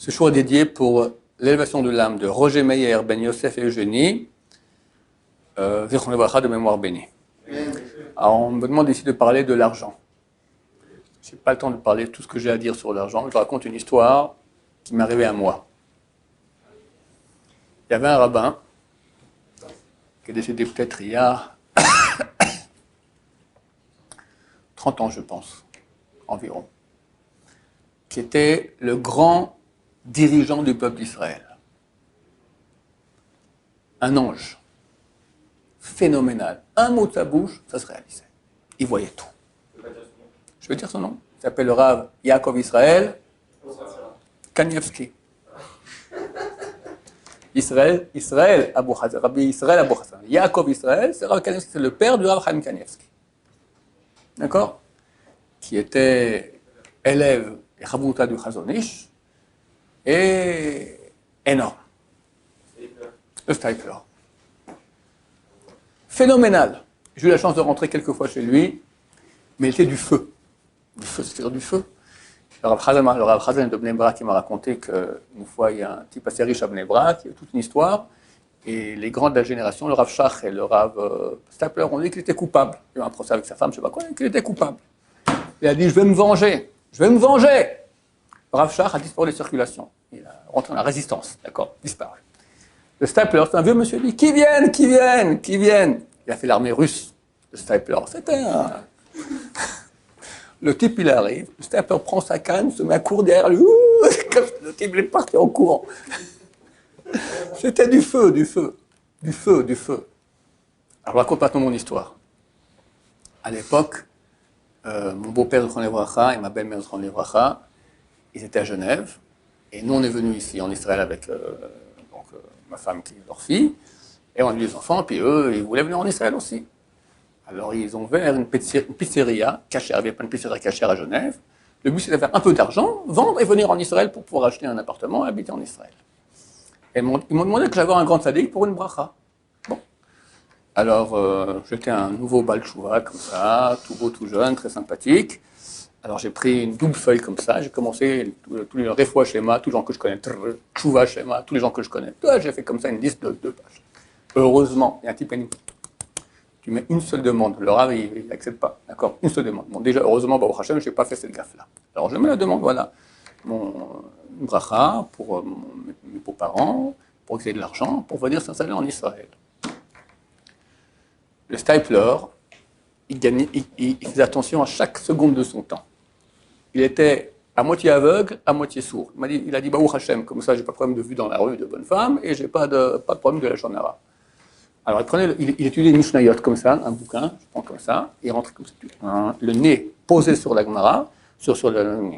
Ce choix est dédié pour l'élévation de l'âme de Roger Meyer, Ben Yosef et Eugénie, Zichron Livracha de mémoire bénie. Alors, on me demande ici de parler de l'argent. Je n'ai pas le temps de parler de tout ce que j'ai à dire sur l'argent. Je raconte une histoire qui m'est arrivée à moi. Il y avait un rabbin qui est décédé peut-être il y a 30 ans, je pense, environ, qui était le grand dirigeant du peuple d'Israël. Un ange. Phénoménal. Un mot de sa bouche, ça se réalisait. Il voyait tout. Je vais dire son nom. Il s'appelle le Rav Yaakov Israël Kanievski. Israël Abou Hazan. Rabbi Israël Abou Hazan. Yaakov Israël, c'est Rav Kanievski, c'est le père du Rav Chaim Kanievski. D'accord? Qui était élève et Chabruta du Chazon Ish et énorme. Le Stipler. Phénoménal. J'ai eu la chance de rentrer quelques fois chez lui, mais il était du feu. Du feu, c'est-à-dire du feu. Le Rav Chazan de Bnei Brak qui m'a raconté qu'une fois, il y a un type assez riche à Bnei Brak, il y a toute une histoire, et les grands de la génération, le Rav Shach et le Rav Stapler, ont dit qu'il était coupable. Il y a eu un procès avec sa femme, je ne sais pas quoi, qu'il était coupable. Il a dit, je vais me venger, je vais me venger. Le Rav Shach a disparu des circulations. Il a rentré dans la résistance, d'accord, disparu. Le Stapler, c'est un vieux monsieur, il dit, qui viennent, qui viennent, qui viennent. Il a fait l'armée russe, le Stapler. C'était un... Le type, il arrive, le Stapler prend sa canne, se met à courir derrière lui. Le type, il est parti en courant. C'était du feu, du feu, du feu, du feu. Alors, je raconte maintenant mon histoire. À l'époque, mon beau-père Zichron Livracha et ma belle-mère Zichron Livracha, ils étaient à Genève. Et nous, on est venus ici, en Israël, avec ma femme qui est leur fille. Et on a eu des enfants, puis eux, ils voulaient venir en Israël aussi. Alors, ils ont ouvert une pizzeria cachère. Il n'y avait pas une pizzeria cachère à Genève. Le but, c'était de faire un peu d'argent, vendre et venir en Israël pour pouvoir acheter un appartement et habiter en Israël. Et ils m'ont demandé que j'avais un grand sadique pour une bracha. Bon. Alors, j'étais un nouveau Baal Tshuva, comme ça, tout beau, tout jeune, très sympathique. Alors, j'ai pris une double feuille comme ça. J'ai commencé tous les Refoua Shema, tous les gens que je connais, Tshuva Shema, tous les gens que je connais. J'ai fait comme ça une liste de 2 pages. Heureusement, il y a un type qui dit, tu mets une seule demande. Le Rav, il n'accepte pas. D'accord? Une seule demande. Bon, déjà, heureusement, Baruch Hashem, je n'ai pas fait cette gaffe-là. Alors, je mets la demande, voilà. Une bracha pour mes beaux-parents, pour qu'ils aient de l'argent, pour venir s'installer en Israël. Le Stipler, il faisait attention à chaque seconde de son temps. Il était à moitié aveugle, à moitié sourd. Il a dit, Baruch Hashem, comme ça, j'ai pas de problème de vue dans la rue de bonne femme, et j'ai pas de problème de la Shonara. Alors, il étudiait les Mishnayot comme ça, un bouquin, je prends comme ça, et il rentre comme ça, le nez posé sur la Gemara, sur le...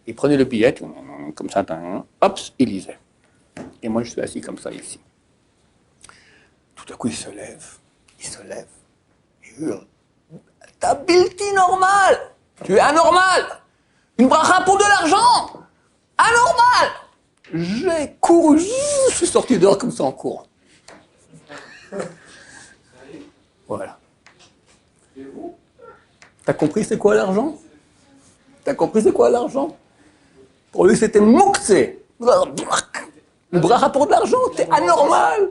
Il prenait le billet, comme ça, hop, il lisait. Et moi, je suis assis comme ça, ici. Tout à coup, il se lève, il hurle. T'as bilti normal! Tu es anormal! Une bracha pour de l'argent! Anormal! J'ai couru, je suis sorti dehors comme ça en courant. Voilà. T'as compris c'est quoi l'argent? T'as compris c'est quoi l'argent? Pour lui c'était mouktsé. Une bracha pour de l'argent, t'es anormal.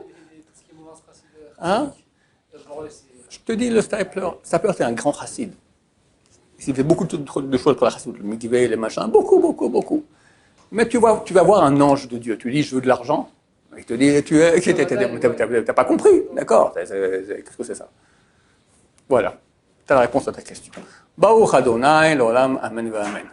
Hein? Je te dis, le Stipler c'est un grand chassid. Il fait beaucoup de choses pour la chassid, le mikveh, les machins, beaucoup. Mais tu vas voir un ange de Dieu. Tu dis, je veux de l'argent. Il te dit, t'as pas compris. D'accord. Qu'est-ce que c'est ça? Voilà. T'as la réponse à ta question. Baruch Adonai, l'olam, amen, amen.